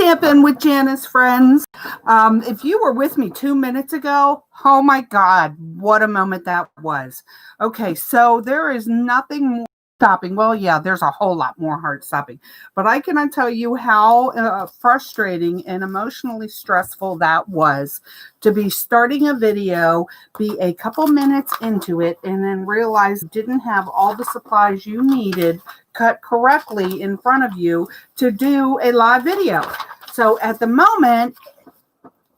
Stampin' with Janice, friends. If you were with me 2 minutes ago, oh my God, what a moment that was. Okay, so there is nothing more stopping. Well, yeah, there's a whole lot more heart stopping, but I cannot tell you how frustrating and emotionally stressful that was to be starting a video, be a couple minutes into it, and then realize you didn't have all the supplies you needed cut correctly in front of you to do a live video. So at the moment,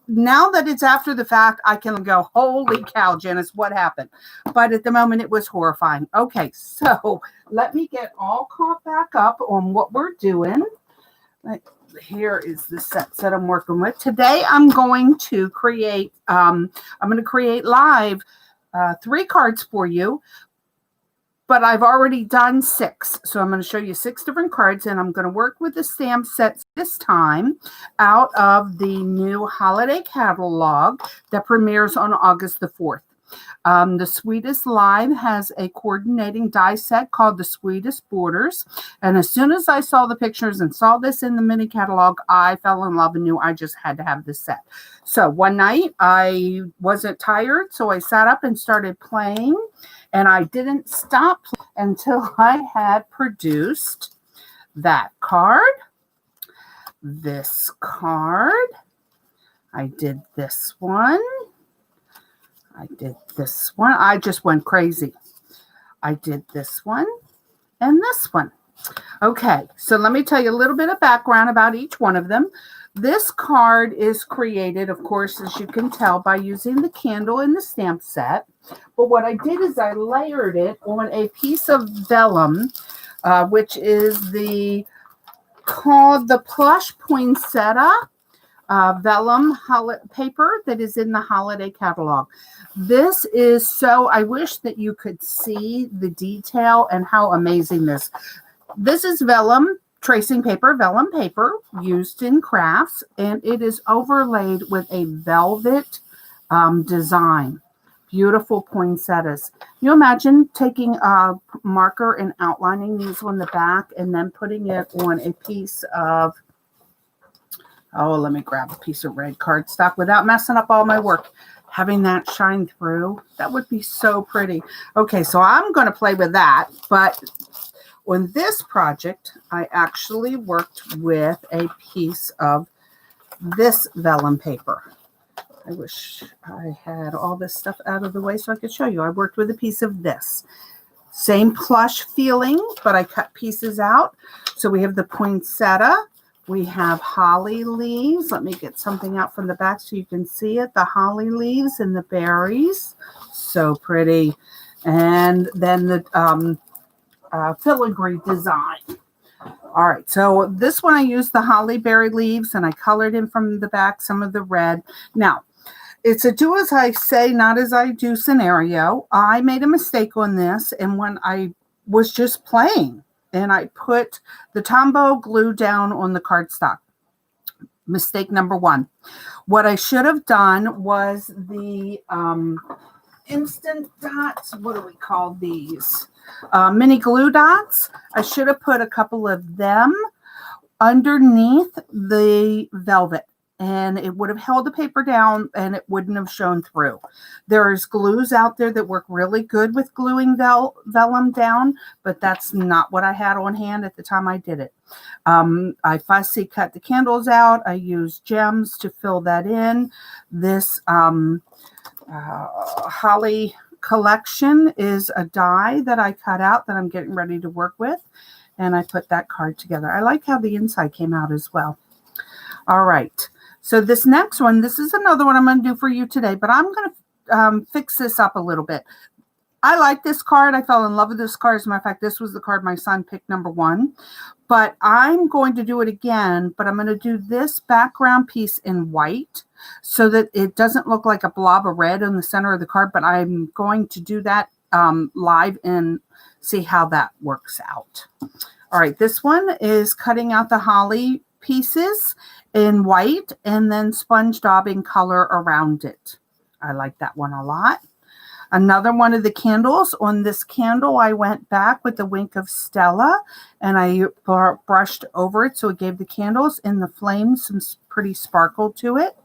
now that it's after the fact, I can go, holy cow, Janice, what happened? But at the moment, it was horrifying. Okay, so let me get all caught back up on what we're doing. Here is the sets that I'm working with. Today, I'm going to create, live 3 cards for you. But I've already done 6. So I'm going to show you 6 different cards, and I'm going to work with the stamp sets this time out of the new holiday catalog that premieres on August the 4th. The Sweetest Live has a coordinating die set called the Sweetest Boardeers. And as soon as I saw the pictures and saw this in the mini catalog, I fell in love and knew I just had to have this set. So one night I wasn't tired, so I sat up and started playing. And I didn't stop until I had produced that card, this card. I did this one. I did this one. I just went crazy. I did this one and this one. Okay, so let me tell you a little bit of background about each one of them. This card is created, of course, as you can tell, by using the candle in the stamp set. But what I did is I layered it on a piece of vellum, which is called the plush poinsettia vellum paper that is in the holiday catalog. This is so, I wish that you could see the detail and how amazing this is vellum tracing paper, vellum paper used in crafts, and it is overlaid with a velvet design. Beautiful poinsettias. You imagine taking a marker and outlining these on the back and then putting it on a piece of, let me grab a piece of red cardstock without messing up all my work. Having that shine through, that would be so pretty. Okay, so I'm going to play with that, but on this project, I actually worked with a piece of this vellum paper. I wish I had all this stuff out of the way so I could show you. I worked with a piece of this. Same plush feeling, but I cut pieces out. So we have the poinsettia. We have holly leaves. Let me get something out from the back so you can see it. The holly leaves and the berries. So pretty. And then the filigree design. All right, so this one I used the holly berry leaves and I colored in from the back some of the red. Now, it's a do as I say, not as I do scenario. I made a mistake on this, and when I was just playing and I put the Tombow glue down on the cardstock. Mistake number 1. What I should have done was the instant dots. What do we call these? Mini glue dots. I should have put a couple of them underneath the velvet, and it would have held the paper down and it wouldn't have shown through. There's glues out there that work really good with gluing vellum down, but that's not what I had on hand at the time I did it. I fussy cut the candles out. I used gems to fill that in. This holly collection is a die that I cut out that I'm getting ready to work with, and I put that card together. I like how the inside came out as well. All right, so this next one, this is another one I'm going to do for you today, but I'm going to fix this up a little bit. I like this card. I fell in love with this card. As a matter of fact, this was the card my son picked number 1. But I'm going to do it again, but I'm going to do this background piece in white so that it doesn't look like a blob of red in the center of the card, but I'm going to do that live and see how that works out. All right, this one is cutting out the holly pieces in white and then sponge daubing color around it. I like that one a lot. Another one of the candles. On this candle, I went back with the Wink of Stella and I brushed over it so it gave the candles in the flames some pretty sparkle to it.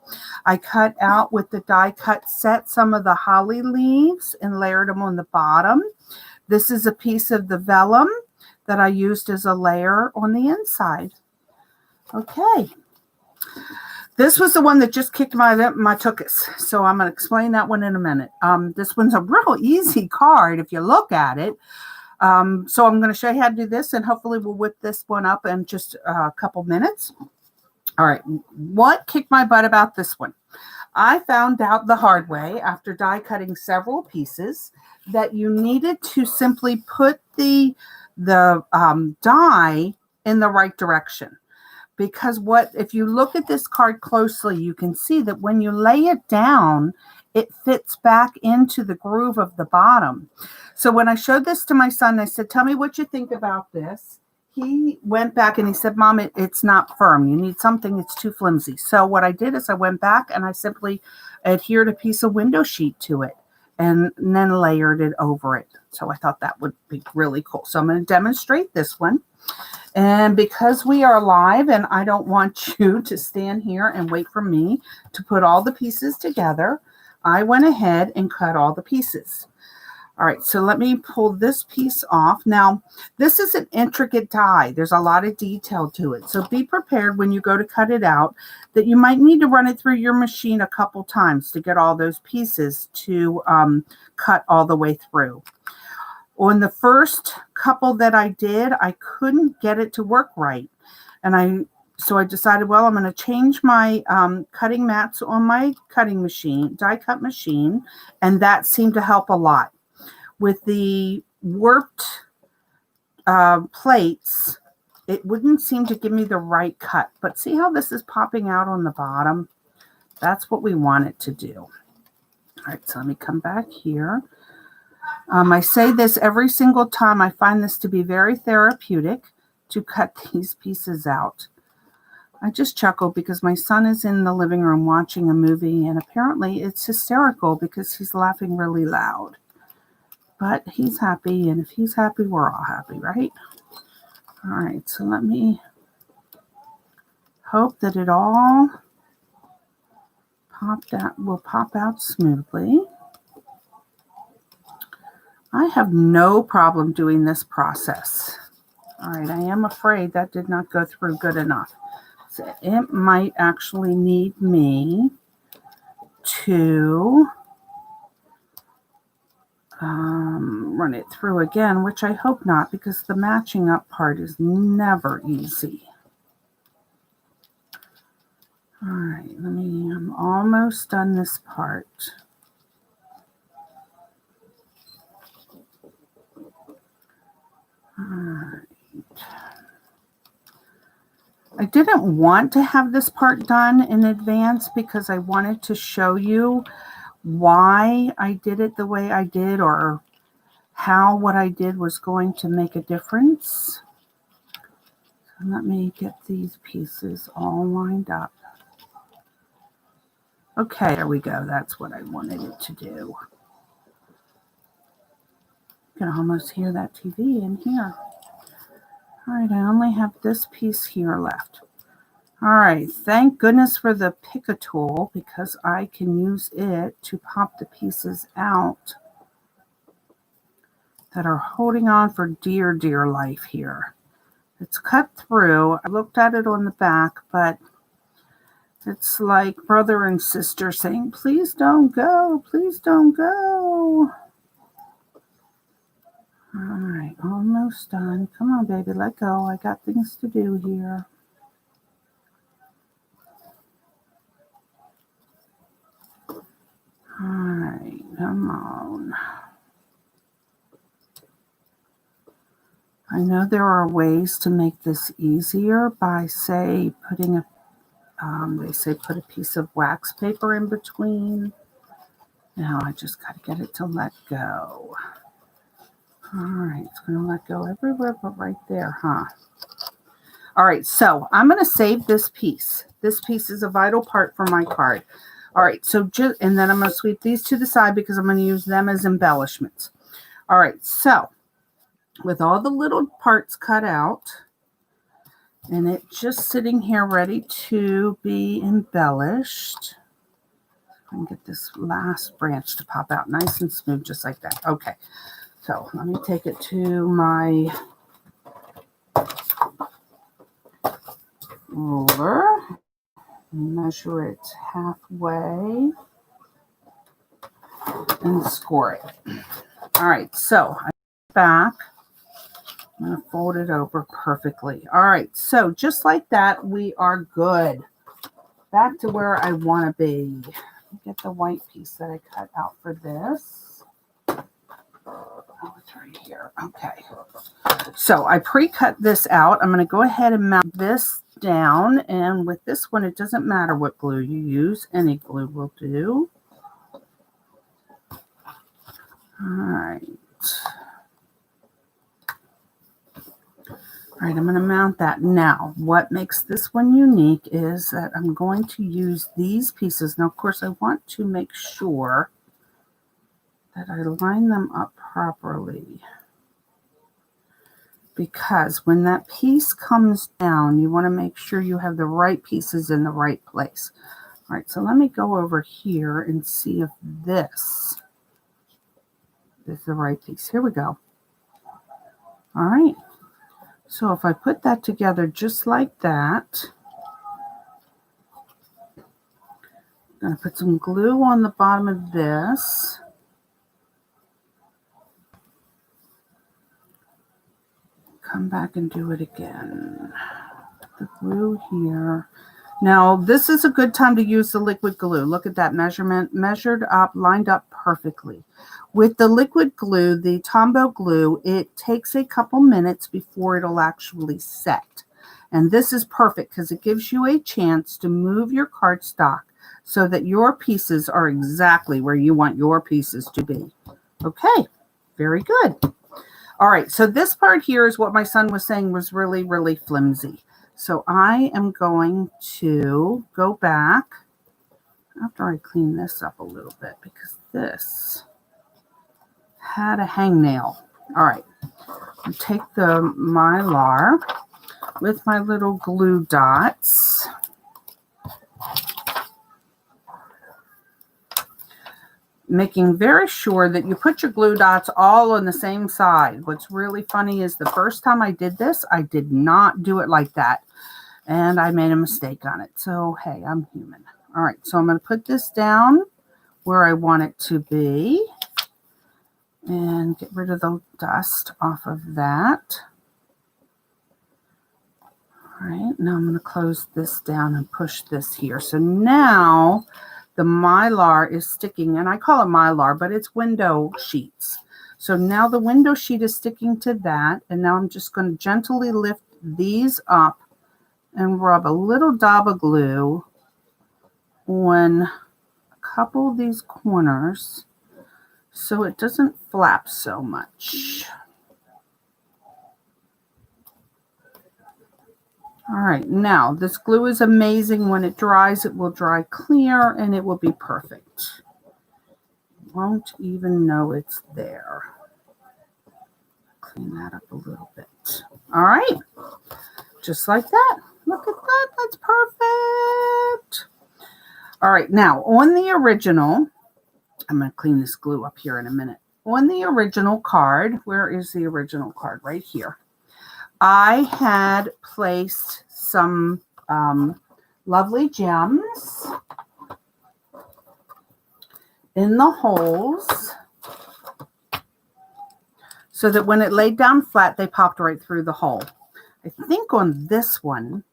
I cut out with the die cut set some of the holly leaves and layered them on the bottom. This is a piece of the vellum that I used as a layer on the inside. Okay. This was the one that just kicked my tuchus. So I'm going to explain that one in a minute. This one's a real easy card if you look at it. So I'm going to show you how to do this, and hopefully we'll whip this one up in just a couple minutes. All right. What kicked my butt about this one? I found out the hard way after die cutting several pieces that you needed to simply put the die in the right direction. Because if you look at this card closely, you can see that when you lay it down, it fits back into the groove of the bottom. So when I showed this to my son, I said, tell me what you think about this. He went back and he said, Mom, it's not firm. You need something that's too flimsy. So what I did is I went back and I simply adhered a piece of window sheet to it and then layered it over it. So I thought that would be really cool. So I'm going to demonstrate this one. And because we are live and I don't want you to stand here and wait for me to put all the pieces together, I went ahead and cut all the pieces. All right, so let me pull this piece off. Now, this is an intricate die. There's a lot of detail to it. So be prepared when you go to cut it out that you might need to run it through your machine a couple times to get all those pieces to cut all the way through. On the first couple that I did, I couldn't get it to work right. So I decided, well, I'm going to change my cutting mats on my cutting machine, die cut machine, and that seemed to help a lot. With the warped plates, it wouldn't seem to give me the right cut. But see how this is popping out on the bottom? That's what we want it to do. All right, so let me come back here. I say this every single time. I find this to be very therapeutic to cut these pieces out. I just chuckle because my son is in the living room watching a movie, and apparently it's hysterical because he's laughing really loud. But he's happy, and if he's happy, we're all happy, right? All right, so let me hope that it all will pop out smoothly. I have no problem doing this process. All right, I am afraid that did not go through good enough. So it might actually need me to run it through again, which I hope not, because the matching up part is never easy. All right, I'm almost done this part. All right. I didn't want to have this part done in advance because I wanted to show you why I did it the way I did, or how what I did was going to make a difference. So let me get these pieces all lined up. Okay, there we go. That's what I wanted it to do. You can almost hear that TV in here. All right, I only have this piece here left. All right, thank goodness for the pick a tool because I can use it to pop the pieces out that are holding on for dear, dear life here. It's cut through. I looked at it on the back, but it's like brother and sister saying, please don't go, please don't go. All right, almost done. Come on, baby, let go. I got things to do here. All right, come on. I know there are ways to make this easier by, say, putting they say put a piece of wax paper in between. Now I just got to get it to let go. All right, it's going to let go everywhere but right there, huh? All right, so I'm going to save this piece. This piece is a vital part for my card. All right, so just, and then I'm going to sweep these to the side because I'm going to use them as embellishments. All right, so with all the little parts cut out and it just sitting here ready to be embellished, I can get this last branch to pop out nice and smooth just like that. Okay, so let me take it to my ruler, measure it halfway, and score it. All right, so I back. I'm going to fold it over perfectly. All right, so just like that, we are good. Back to where I want to be. Get the white piece that I cut out for this. Oh, it's right here. Okay. So I pre-cut this out. I'm going to go ahead and mount this down. And with this one, it doesn't matter what glue you use. Any glue will do. All right. All right, I'm going to mount that. Now, what makes this one unique is that I'm going to use these pieces. Now, of course, I want to make sure that I line them up properly, because when that piece comes down, you want to make sure you have the right pieces in the right place. All right, so let me go over here and see if this is the right piece. Here we go. All right. So if I put that together just like that, I'm going to put some glue on the bottom of this. Come back and do it again. The glue here. Now, this is a good time to use the liquid glue. Look at that measurement, measured up, lined up perfectly. With the liquid glue, the Tombow glue, it takes a couple minutes before it'll actually set. And this is perfect because it gives you a chance to move your cardstock so that your pieces are exactly where you want your pieces to be. Okay, very good. All right, so this part here is what my son was saying was really, really flimsy. So I am going to go back after I clean this up a little bit because this had a hangnail. All right, I'll take the Mylar with my little glue dots. Making very sure that you put your glue dots all on the same side. What's really funny is the first time I did this, I did not do it like that. And I made a mistake on it. So, hey, I'm human. All right, so I'm going to put this down where I want it to be. And get rid of the dust off of that. All right, now I'm going to close this down and push this here. So now the Mylar is sticking, and I call it Mylar, but it's window sheets. So now the window sheet is sticking to that, and now I'm just going to gently lift these up and rub a little dab of glue on a couple of these corners so it doesn't flap so much. All right, now this glue is amazing. When it dries, it will dry clear and it will be perfect. You won't even know it's there. Clean that up a little bit. All right, just like that. Look at that, that's perfect. All right, now on the original, I'm going to clean this glue up here in a minute. On the original card, where is the original card? Right here. I had placed some lovely gems in the holes so that when it laid down flat, they popped right through the hole. I think on this one,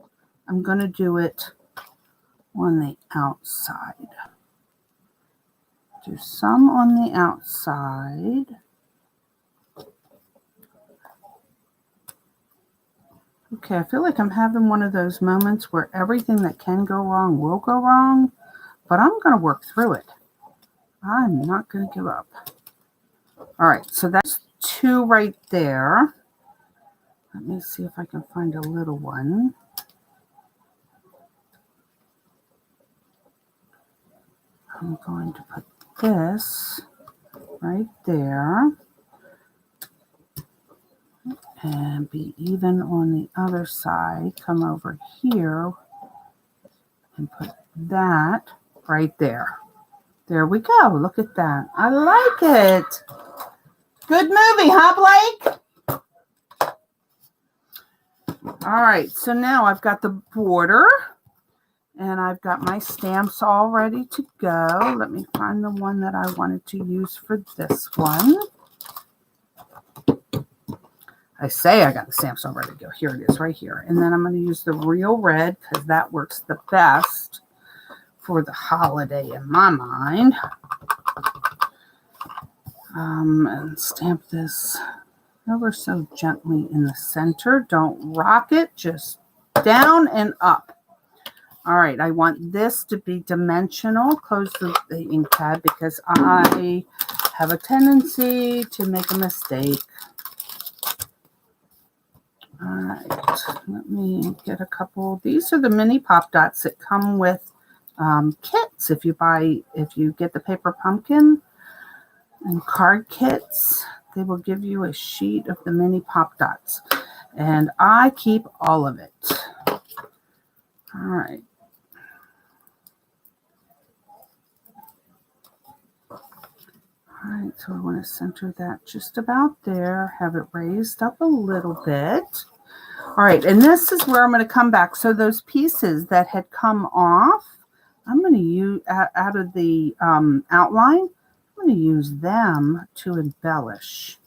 I'm going to do it on the outside. Do some on the outside. Okay, I feel like I'm having one of those moments where everything that can go wrong will go wrong, but I'm going to work through it. I'm not going to give up. All right, so that's 2 right there. Let me see if I can find a little one. I'm going to put this right there and be even on the other side. Come over here and put that right there. There we go. Look at that. I like it. Good movie, huh, Blake? All right, so now I've got the border and I've got my stamps all ready to go. Let me find the one that I wanted to use for this one. I say I got the stamps all ready to go. Here it is right here. And then I'm going to use the real red because that works the best for the holiday in my mind. And stamp this ever so gently in the center. Don't rock it, just down and up. All right, I want this to be dimensional. Close the ink pad because I have a tendency to make a mistake. All right, let me get a couple. These are the mini pop dots that come with kits. If you get the paper pumpkin and card kits, they will give you a sheet of the mini pop dots. And I keep all of it. All right. All right, so I want to center that just about there, have it raised up a little bit. All right, and this is where I'm going to come back. So those pieces that had come off, I'm going to use out of the outline, I'm going to use them to embellish.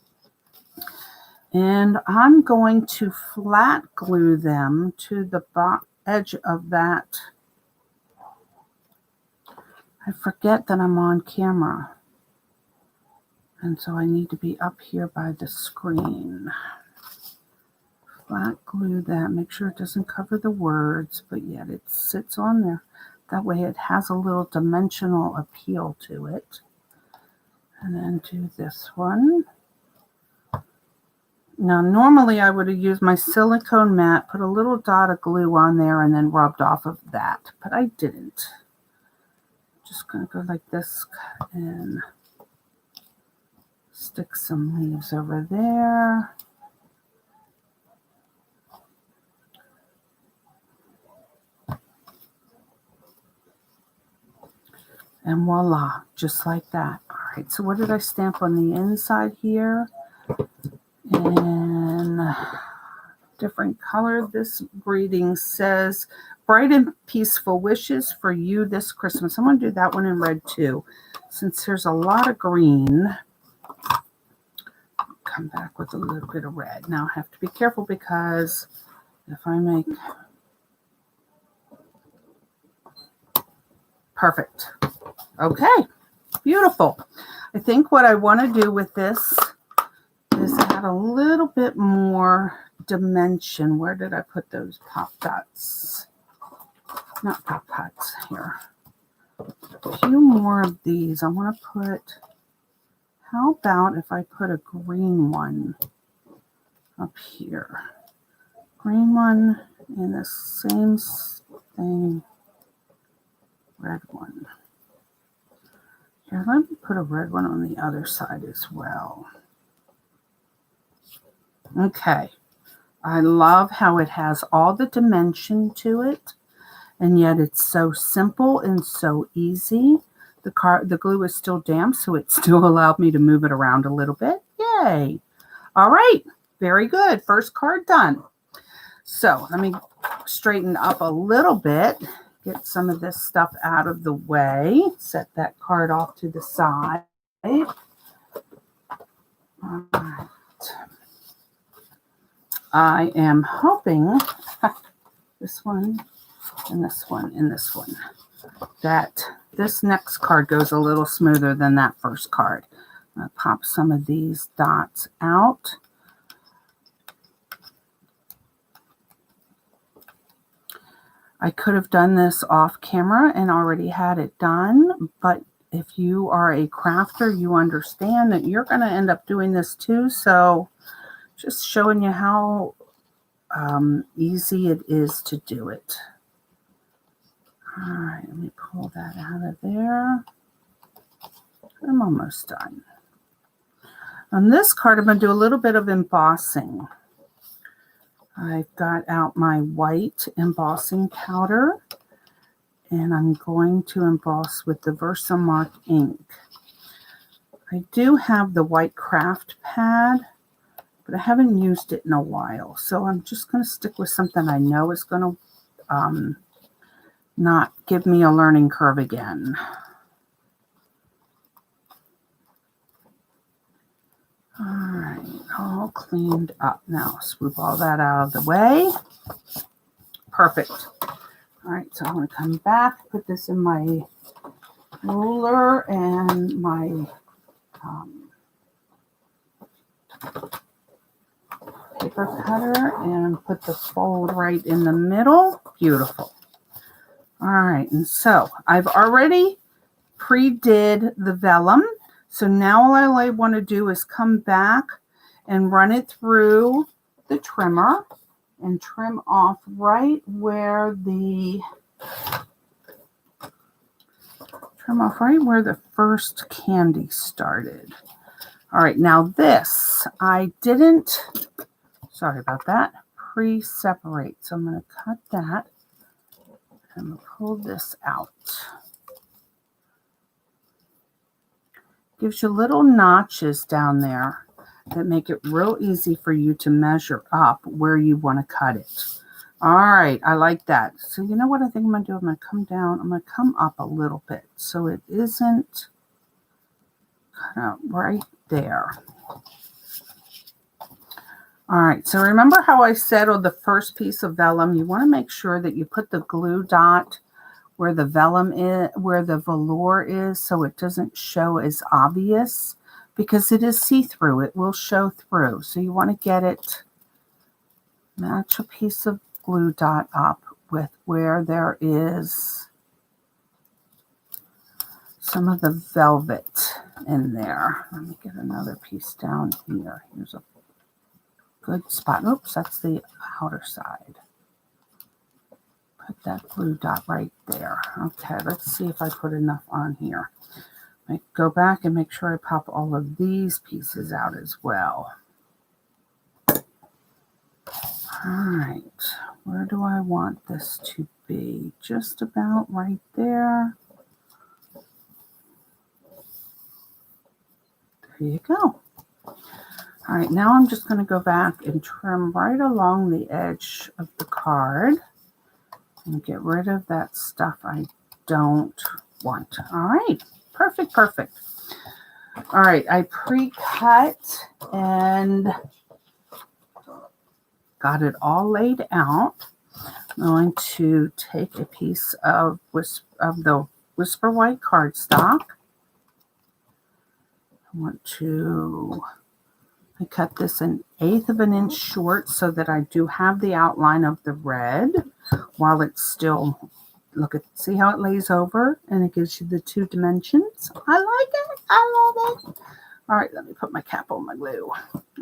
And I'm going to flat glue them to the edge of that. I forget that I'm on camera. And so I need to be up here by the screen. Flat glue that. Make sure it doesn't cover the words, but yet it sits on there. That way it has a little dimensional appeal to it. And then do this one. Now, normally I would have used my silicone mat, put a little dot of glue on there, and then rubbed off of that. But I didn't. Just going to go like this and stick some leaves over there. And voila, just like that. All right, so what did I stamp on the inside here? And different color. This greeting says, bright and peaceful wishes for you this Christmas. I'm going to do that one in red too. Since there's a lot of green, come back with a little bit of red. Now I have to be careful because if I make perfect. Okay, beautiful. I think what I want to do with this is add a little bit more dimension. Where did I put those pop dots? Not pop dots, here. A few more of these. I want to put, how about if I put a green one up here? Green one in the same thing, red one. Here, let me put a red one on the other side as well. Okay. I love how it has all the dimension to it, and yet it's so simple and so easy. The glue is still damp, so it still allowed me to move it around a little bit. Yay. All right. Very good. First card done. So let me straighten up a little bit. Get some of this stuff out of the way. Set that card off to the side. All right. I am hoping this one and this one and this one, that this next card goes a little smoother than that first card. I'm going to pop some of these dots out. I could have done this off camera and already had it done, but if you are a crafter, you understand that you're going to end up doing this too. So just showing you how easy it is to do it. All right, let me pull that out of there. I'm almost done. On this card, I'm going to do a little bit of embossing. I've got out my white embossing powder, and I'm going to emboss with the Versamark ink. I do have the white craft pad, but I haven't used it in a while, so I'm just going to stick with something I know is going to not give me a learning curve again. All right, all cleaned up. Now swoop all that out of the way. Perfect. All right, so I'm going to come back, put this in my ruler and my paper cutter and put the fold right in the middle. Beautiful. All right, and so I've already pre-did the vellum. So now all I want to do is come back and run it through the trimmer and trim off right where the first candy started. All right, now this I didn't, sorry about that, pre-separate. So I'm going to cut that and pull this out. Gives you little notches down there that make it real easy for you to measure up where you want to cut it. All right, I like that. So you know what I think I'm going to do? I'm going to come down. I'm going to come up a little bit so it isn't cut out right there. All right, so remember how I said on the first piece of vellum, you want to make sure that you put the glue dot where the vellum is, where the velour is, so it doesn't show as obvious because it is see-through. It will show through. So you want to get it, match a piece of glue dot up with where there is some of the velvet in there. Let me get another piece down here. Here's a good spot. Oops, that's the outer side. Put that glue dot right there. Okay, let's see if I put enough on here. I go back and make sure I pop all of these pieces out as well. All right, where do I want this to be? Just about right there. There you go. All right, now I'm just going to go back and trim right along the edge of the card and get rid of that stuff I don't want. All right, perfect, perfect. All right, I pre-cut and got it all laid out. I'm going to take a piece of the Whisper White cardstock. I cut this 1/8 of an inch short so that I do have the outline of the red while it's still, see how it lays over and it gives you the 2 dimensions. I like it. I love it. All right, let me put my cap on my glue.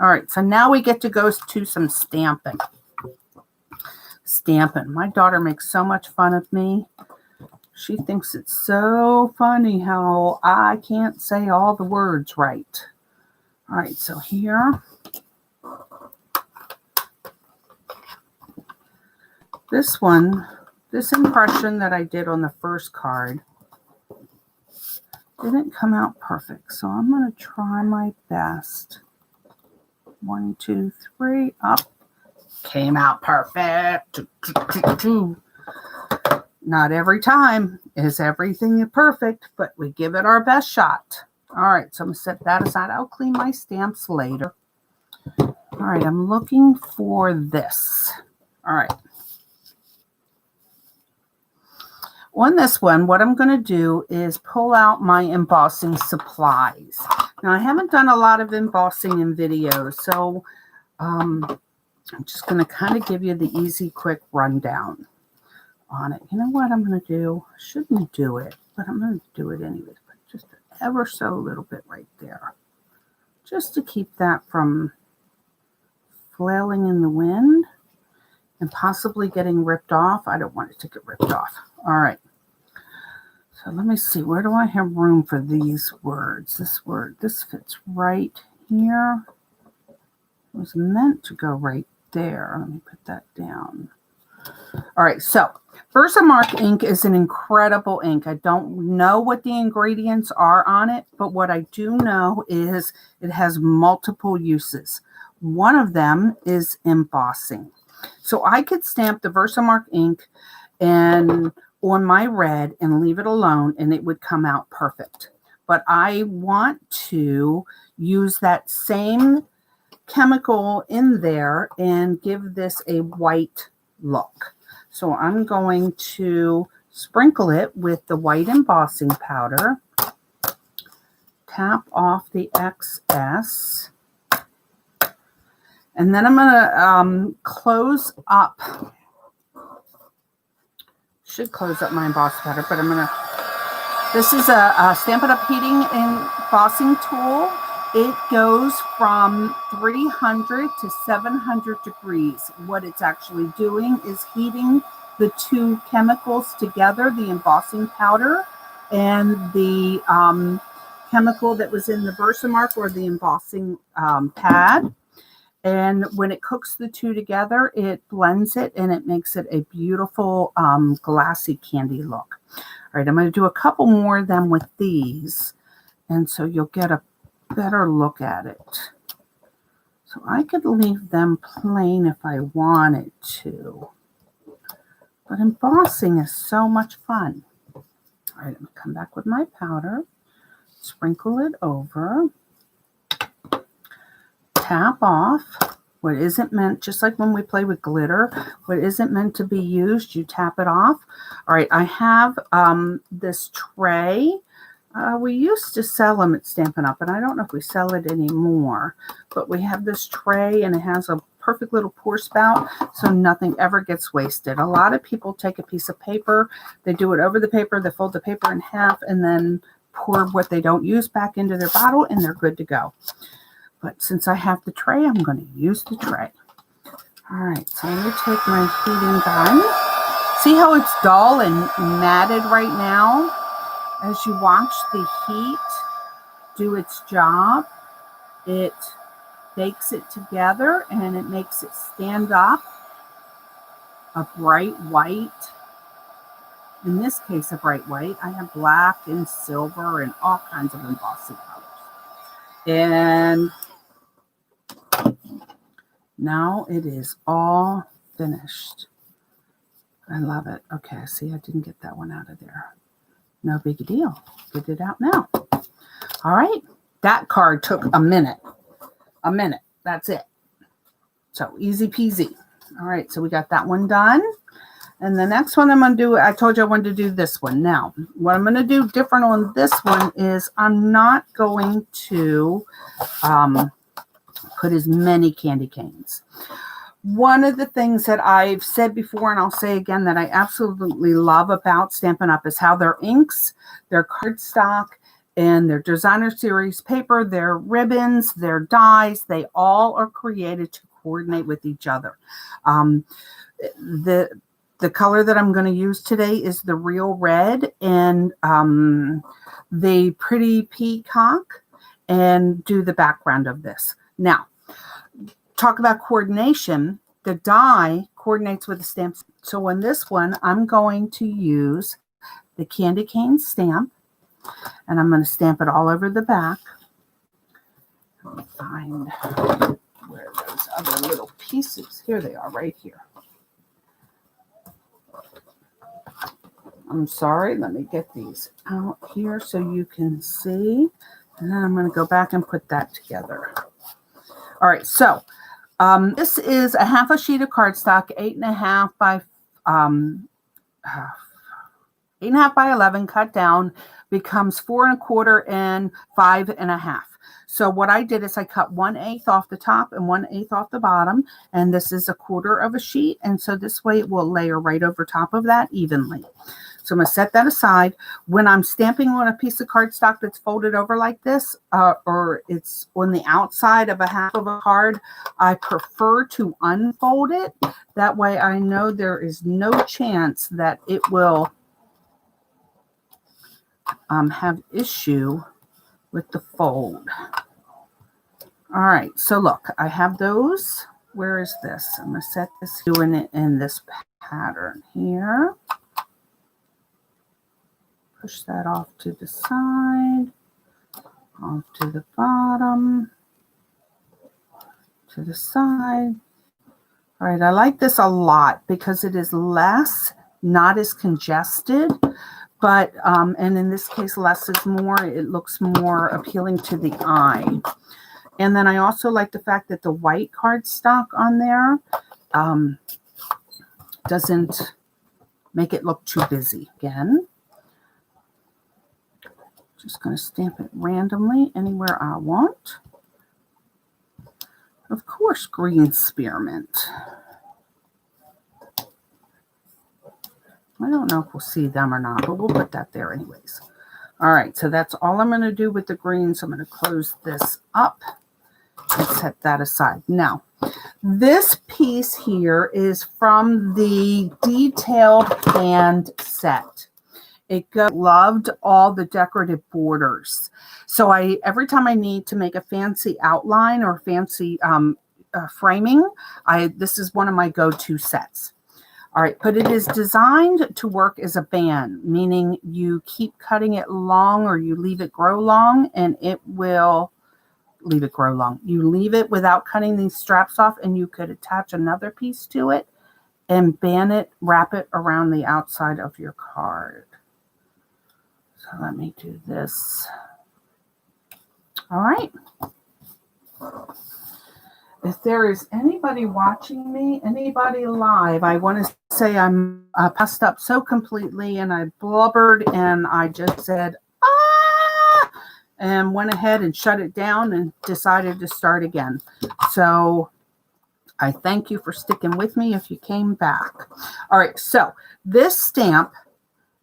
All right, so now we get to go to some stamping. Stamping. My daughter makes so much fun of me. She thinks it's so funny how I can't say all the words right. All right, so here, this impression that I did on the first card didn't come out perfect. So I'm going to try my best. 1, 2, 3, up. Came out perfect. Not every time is everything perfect, but we give it our best shot. All right, so I'm going to set that aside. I'll clean my stamps later. All right, I'm looking for this. All right. On this one, what I'm going to do is pull out my embossing supplies. Now, I haven't done a lot of embossing in videos, so I'm just going to kind of give you the easy, quick rundown on it. You know what I'm going to do? I shouldn't do it, but I'm going to do it anyways. But just ever so little bit right there, just to keep that from flailing in the wind and possibly getting ripped off. I don't want it to get ripped off. All right. So let me see, where do I have room for these words? This word, this fits right here. It was meant to go right there. Let me put that down. All right, so Versamark ink is an incredible ink. I don't know what the ingredients are on it, but what I do know is it has multiple uses. One of them is embossing. So I could stamp the Versamark ink and on my red and leave it alone and it would come out perfect. But I want to use that same chemical in there and give this a white look. So I'm going to sprinkle it with the white embossing powder, tap off the excess, and then I'm going to close up. Should close up my embossing powder, but I'm going to, this is a Stampin' Up heating and embossing tool. It goes from 300 to 700 degrees. What it's actually doing is heating the two chemicals together, the embossing powder and the chemical that was in the Versamark or the embossing pad. And when it cooks the two together, it blends it and it makes it a beautiful glassy candy look. All right, I'm going to do a couple more of them with these. And so you'll get a better look at it. So I could leave them plain if I wanted to. But embossing is so much fun. All right, I'm going to come back with my powder, sprinkle it over, tap off what isn't meant, just like when we play with glitter, what isn't meant to be used, you tap it off. All right, I have this tray. We used to sell them at Stampin' Up, and I don't know if we sell it anymore, but we have this tray and it has a perfect little pour spout so nothing ever gets wasted. A lot of people take a piece of paper, they do it over the paper, they fold the paper in half and then pour what they don't use back into their bottle and they're good to go. But since I have the tray, I'm going to use the tray. All right, so I'm going to take my heating gun. See how it's dull and matted right now? As you watch the heat do its job, it bakes it together and it makes it stand up a bright white. In this case, a bright white. I have black and silver and all kinds of embossing colors. And now it is all finished. I love it. Okay, see, I didn't get that one out of there. No big deal. Get it out now. All right. That card took a minute. A minute. That's it. So easy peasy. All right. So we got that one done. And the next one I'm going to do, I told you I wanted to do this one. Now, what I'm going to do different on this one is I'm not going to put as many candy canes. One of the things that I've said before, and I'll say again, that I absolutely love about Stampin' Up is how their inks, their cardstock, and their designer series paper, their ribbons, their dies, they all are created to coordinate with each other. The color that I'm going to use today is the Real Red and the Pretty Peacock, and do the background of this. Now, talk about coordination. The die coordinates with the stamp. So on this one, I'm going to use the candy cane stamp, and I'm going to stamp it all over the back. Let me find where those other little pieces. Here they are, right here. I'm sorry, let me get these out here so you can see. And then I'm going to go back and put that together. All right, so this is a half a sheet of cardstock, 8.5 by 8.5 by 11, cut down, becomes 4 1/4 and 5 1/2. So what I did is I cut 1/8 off the top and 1/8 off the bottom, and this is 1/4 of a sheet, and so this way it will layer right over top of that evenly. So I'm going to set that aside. When I'm stamping on a piece of cardstock that's folded over like this, or it's on the outside of a half of a card, I prefer to unfold it. That way I know there is no chance that it will have issue with the fold. All right, so look, I have those. Where is this? I'm going to set this, doing it in this pattern here. Push that off to the side, off to the bottom, to the side. All right, I like this a lot because it is less, not as congested, but, and in this case, less is more. It looks more appealing to the eye. And then I also like the fact that the white cardstock on there doesn't make it look too busy. Again, just going to stamp it randomly anywhere I want. Of course, green spearmint. I don't know if we'll see them or not, but we'll put that there anyways. All right, so that's all I'm going to do with the green. So I'm going to close this up and set that aside. Now, this piece here is from the detailed hand set. Loved all the decorative borders. So every time I need to make a fancy outline or fancy framing, this is one of my go-to sets. All right, but it is designed to work as a band, meaning you keep cutting it long or you leave it grow long, and it will leave it grow long. You leave it without cutting these straps off, and you could attach another piece to it and band it, wrap it around the outside of your card. So let me do this. All right. If there is anybody watching me, anybody live, I want to say I'm passed up so completely, and I blubbered and I just said, ah, and went ahead and shut it down and decided to start again. So I thank you for sticking with me if you came back. All right, so this stamp,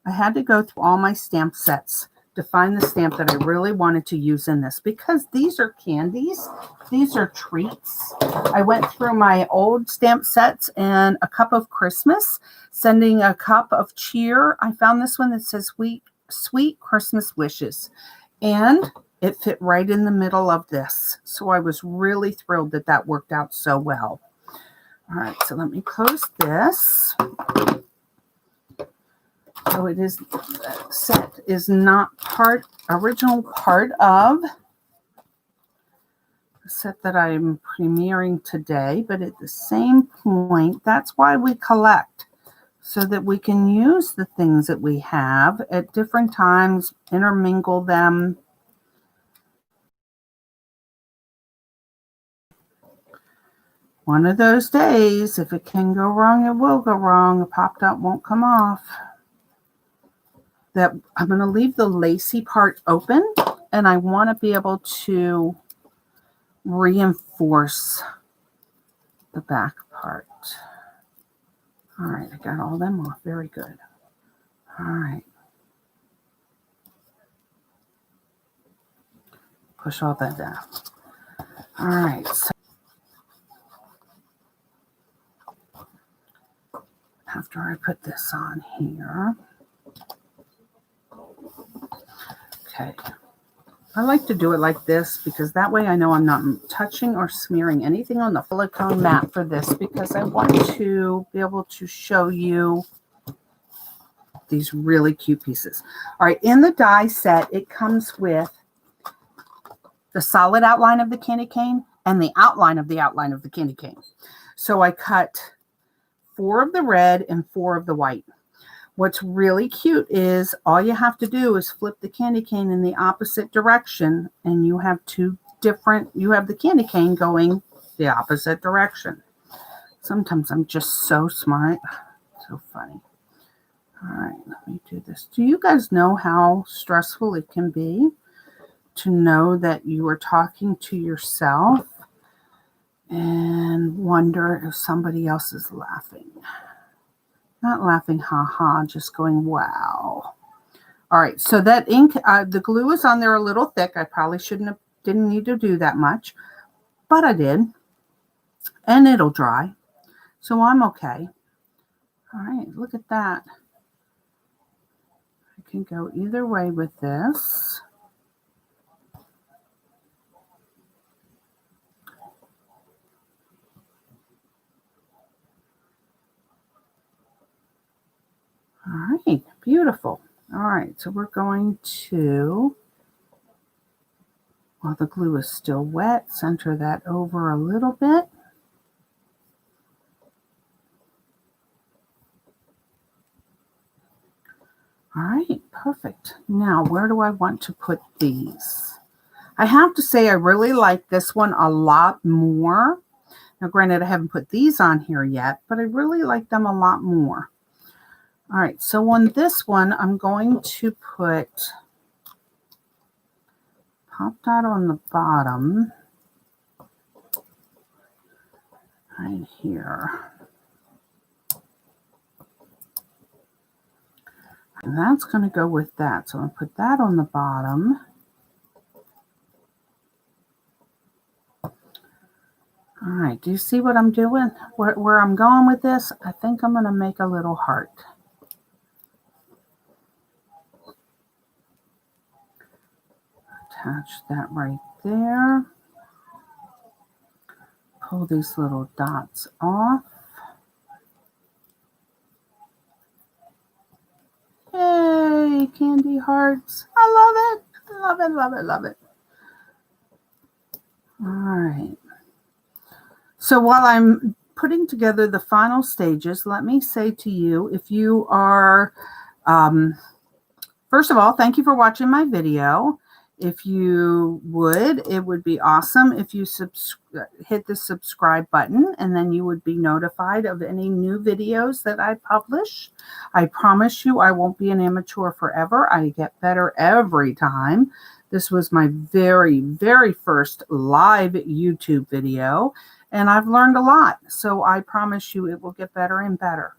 I had to go through all my stamp sets to find the stamp that I really wanted to use in this, because these are candies. These are treats. I went through my old stamp sets and a cup of Christmas, sending a cup of cheer. I found this one that says sweet Christmas wishes, and it fit right in the middle of this. So I was really thrilled that that worked out so well. All right, so let me close this. So it is, set is not original part of the set that I'm premiering today, but at the same point, that's why we collect, so that we can use the things that we have at different times, intermingle them. One of those days, if it can go wrong, it will go wrong. A pop dot won't come off. That I'm going to leave the lacy part open, and I want to be able to reinforce the back part. All right, I got all them off. Very good. All right. Push all that down. All right. So after I put this on here, okay, I like to do it like this because that way I know I'm not touching or smearing anything on the silicone mat for this, because I want to be able to show you these really cute pieces. All right, in the die set, it comes with the solid outline of the candy cane and the outline of the candy cane. So I cut 4 of the red and 4 of the white. What's really cute is all you have to do is flip the candy cane in the opposite direction, and you have you have the candy cane going the opposite direction. Sometimes I'm just so smart. So funny. All right, let me do this. Do you guys know how stressful it can be to know that you are talking to yourself and wonder if somebody else is laughing? Not laughing, ha, just going, wow. All right, so that ink, the glue is on there a little thick. I probably didn't need to do that much, but I did. And it'll dry, so I'm okay. All right, look at that. I can go either way with this. All right, beautiful. All right, so we're going to, while the glue is still wet, center that over a little bit. All right, perfect. Now, where do I want to put these? I have to say I really like this one a lot more. Now, granted, I haven't put these on here yet, but I really like them a lot more. All right, so on this one, I'm going to pop that on the bottom right here. And that's going to go with that. So I'm going to put that on the bottom. All right, do you see what I'm doing? Where I'm going with this? I think I'm going to make a little heart. Attach that right there. Pull these little dots off. Yay, candy hearts. I love it. I love it, love it, love it. All right. So while I'm putting together the final stages, let me say to you, if you are, first of all, thank you for watching my video. If you would, it would be awesome if you hit the subscribe button, and then you would be notified of any new videos that I publish. I promise you I won't be an amateur forever. I get better every time. This was my very, very first live YouTube video, and I've learned a lot. So I promise you it will get better and better.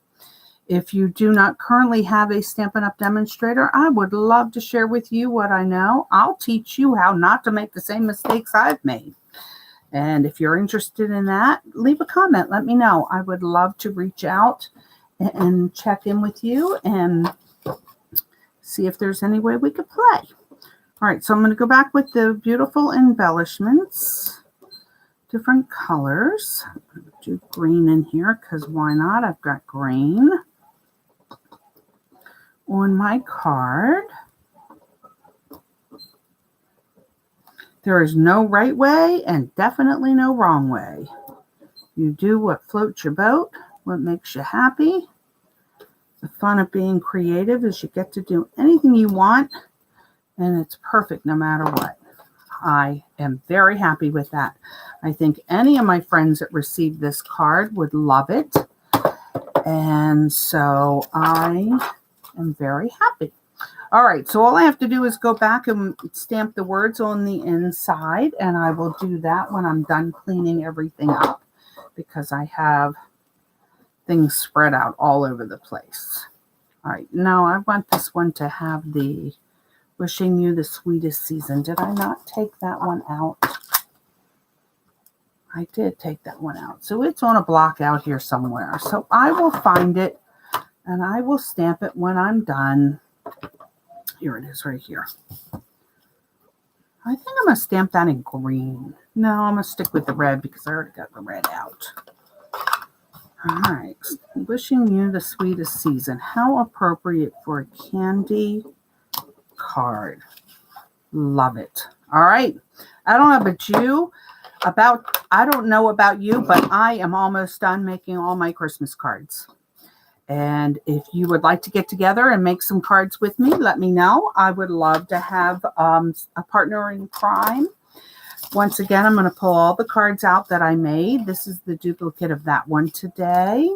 If you do not currently have a Stampin' Up! Demonstrator, I would love to share with you what I know. I'll teach you how not to make the same mistakes I've made. And if you're interested in that, leave a comment. Let me know. I would love to reach out and check in with you and see if there's any way we could play. All right, so I'm going to go back with the beautiful embellishments, different colors. I'm going to do green in here because why not? I've got green on my card. There is no right way and definitely no wrong way. You do what floats your boat, what makes you happy. The fun of being creative is you get to do anything you want, and it's perfect no matter what. I am very happy with that. I think any of my friends that receive this card would love it. And so I am very happy. All right, so all I have to do is go back and stamp the words on the inside, and I will do that when I'm done cleaning everything up because I have things spread out all over the place. All right, now I want this one to have the wishing you the sweetest season. Did I not take that one out? I did take that one out. So it's on a block out here somewhere. So I will find it and I will stamp it when I'm done. Here it is right here. I think I'm going to stamp that in green. No, I'm going to stick with the red because I already got the red out. All right. Wishing you the sweetest season. How appropriate for a candy card. Love it. All right. I don't know about you, but I am almost done making all my Christmas cards. And if you would like to get together and make some cards with me, let me know. I would love to have a partner in crime. Once again, I'm going to pull all the cards out that I made. This is the duplicate of that one today.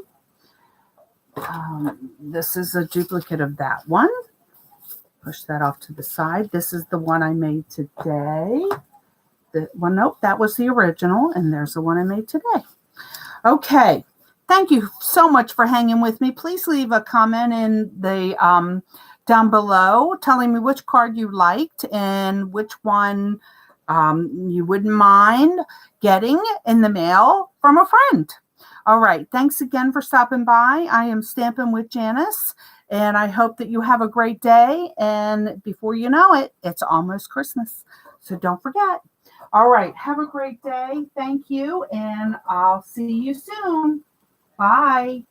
This is a duplicate of that one. Push that off to the side. This is the one I made today. Nope, that was the original, and there's the one I made today. Okay, thank you so much for hanging with me. Please leave a comment in the down below telling me which card you liked and which one you wouldn't mind getting in the mail from a friend. All right, thanks again for stopping by. I am Stampin' with Janice, And I hope that you have a great day. And before you know it, it's almost Christmas. So don't forget. All right. Have a great day. Thank you. And I'll see you soon. Bye.